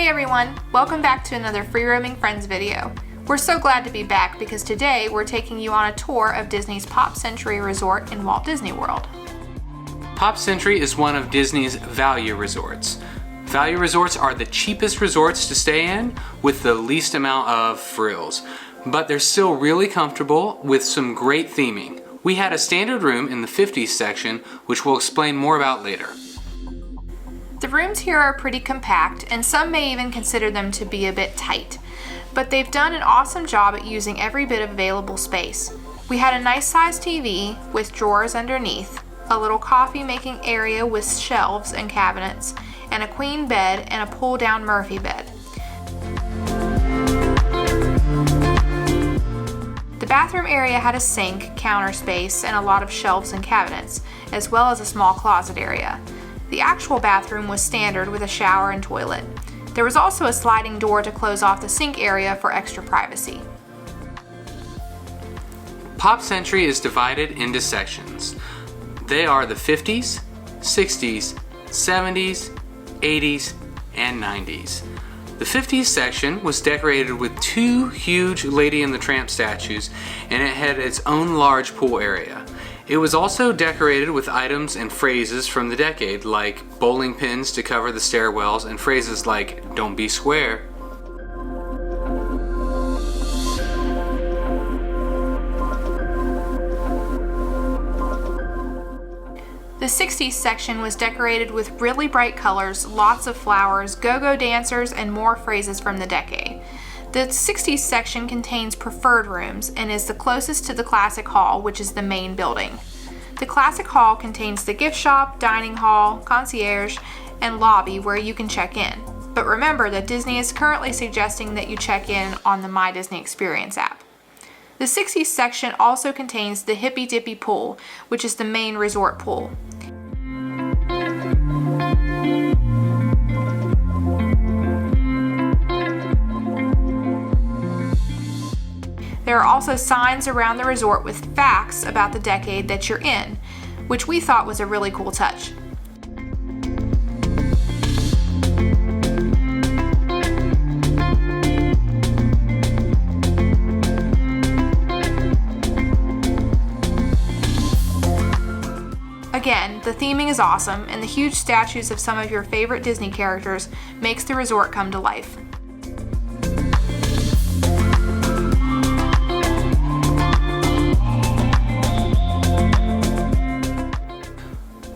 everyone, welcome back to another Free Roaming Friends video. We're so glad to be back because today we're taking you on a tour of Disney's Pop Century Resort in Walt Disney World. Pop Century is one of Disney's value resorts. Value resorts are the cheapest resorts to stay in with the least amount of frills, but they're still really comfortable with some great theming. We had a standard room in the 50s section, which we'll explain more about later. The rooms here are pretty compact, and some may even consider them to be a bit tight, but they've done an awesome job at using every bit of available space. We had a nice sized TV with drawers underneath, a little coffee making area with shelves and cabinets, and a queen bed and a pull down Murphy bed. The bathroom area had a sink, counter space, and a lot of shelves and cabinets, as well as a small closet area. The actual bathroom was standard with a shower and toilet. There was also a sliding door to close off the sink area for extra privacy. Pop Century is divided into sections. They are the 50s, 60s, 70s, 80s, and 90s. The 50s section was decorated with two huge Lady and the Tramp statues, and it had its own large pool area. It was also decorated with items and phrases from the decade, like bowling pins to cover the stairwells and phrases like, "Don't be square." The 60s section was decorated with really bright colors, lots of flowers, go-go dancers, and more phrases from the decade. The 60s section contains preferred rooms and is the closest to the Classic Hall, which is the main building. The Classic Hall contains the gift shop, dining hall, concierge, and lobby where you can check in. But remember that Disney is currently suggesting that you check in on the My Disney Experience app. The 60s section also contains the Hippy Dippy Pool, which is the main resort pool. There are also signs around the resort with facts about the decade that you're in, which we thought was a really cool touch. Again, the theming is awesome, and the huge statues of some of your favorite Disney characters makes the resort come to life.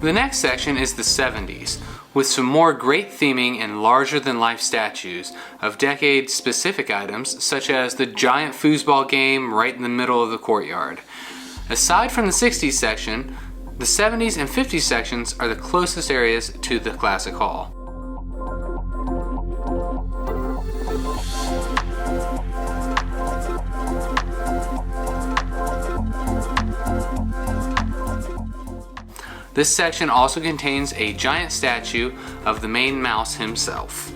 The next section is the 70s, with some more great theming and larger-than-life statues of decade-specific items, such as the giant foosball game right in the middle of the courtyard. Aside from the 60s section, the 70s and 50s sections are the closest areas to the Classic Hall. This section also contains a giant statue of the main mouse himself.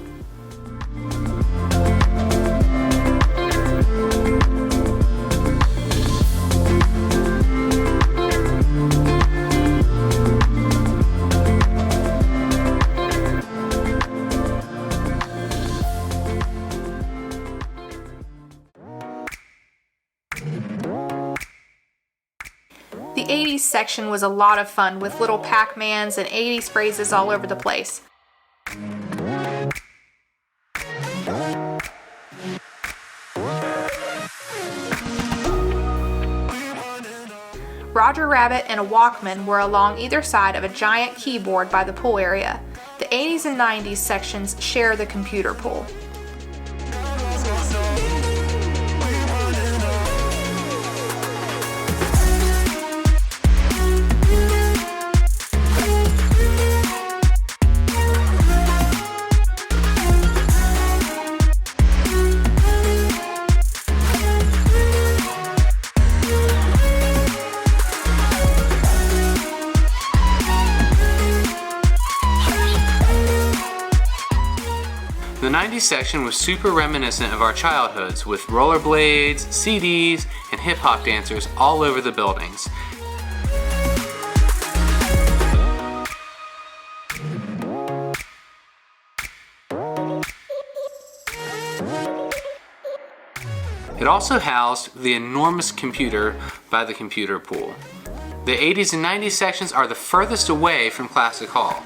The 80s section was a lot of fun with little Pac-Mans and 80s phrases all over the place. Roger Rabbit and a Walkman were along either side of a giant keyboard by the pool area. The 80s and 90s sections share the computer pool. The 90s section was super reminiscent of our childhoods, with rollerblades, CDs, and hip-hop dancers all over the buildings. It also housed the enormous computer by the computer pool. The 80s and 90s sections are the furthest away from Classic Hall.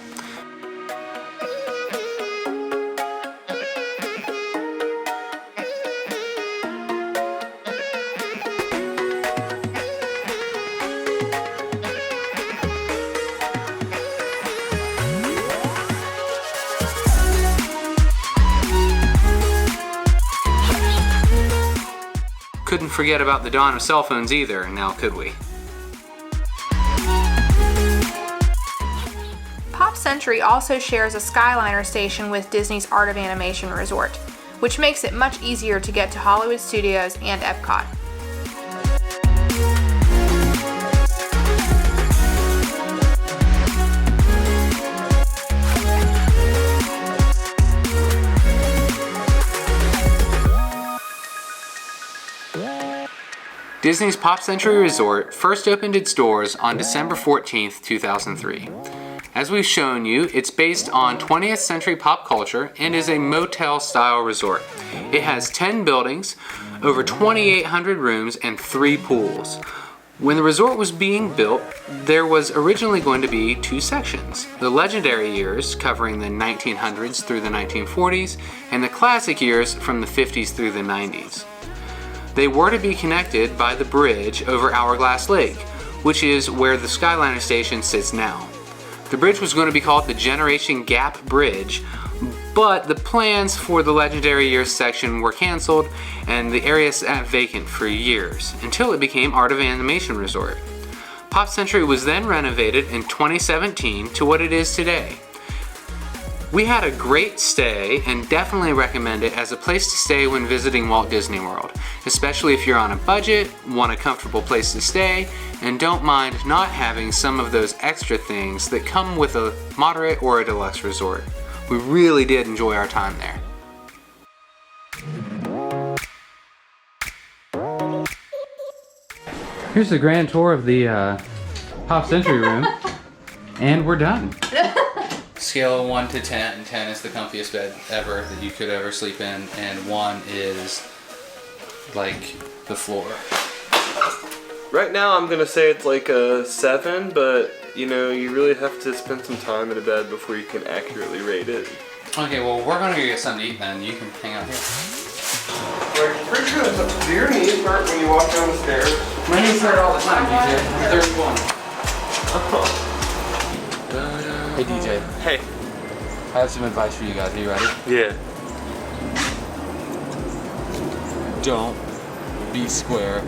Couldn't forget about the dawn of cell phones either, now could we? Pop Century also shares a Skyliner station with Disney's Art of Animation Resort, which makes it much easier to get to Hollywood Studios and Epcot. Disney's Pop Century Resort first opened its doors on December 14th, 2003. As we've shown you, it's based on 20th century pop culture and is a motel-style resort. It has 10 buildings, over 2,800 rooms, and 3 pools. When the resort was being built, there was originally going to be 2 sections. The legendary years, covering the 1900s through the 1940s, and the classic years from the 50s through the 90s. They were to be connected by the bridge over Hourglass Lake, which is where the Skyliner station sits now. The bridge was going to be called the Generation Gap Bridge, but the plans for the Legendary Years section were canceled and the area sat vacant for years, until it became Art of Animation Resort. Pop Century was then renovated in 2017 to what it is today. We had a great stay and definitely recommend it as a place to stay when visiting Walt Disney World, especially if you're on a budget, want a comfortable place to stay, and don't mind not having some of those extra things that come with a moderate or a deluxe resort. We really did enjoy our time there. Here's the grand tour of the Pop Century room, and we're done. Scale of 1 to 10, and 10 is the comfiest bed ever that you could ever sleep in, and 1 is like the floor. Right now I'm gonna say it's like a 7, but you know, you really have to spend some time in a bed before you can accurately rate it. Okay, well we're gonna go get something to eat then. You can hang out here. Like, pretty good. Do your knees hurt when you walk down the stairs? My knees hurt all the time, DJ. I'm 31. Hey DJ. Hey. I have some advice for you guys. Are you ready? Yeah. Don't be square.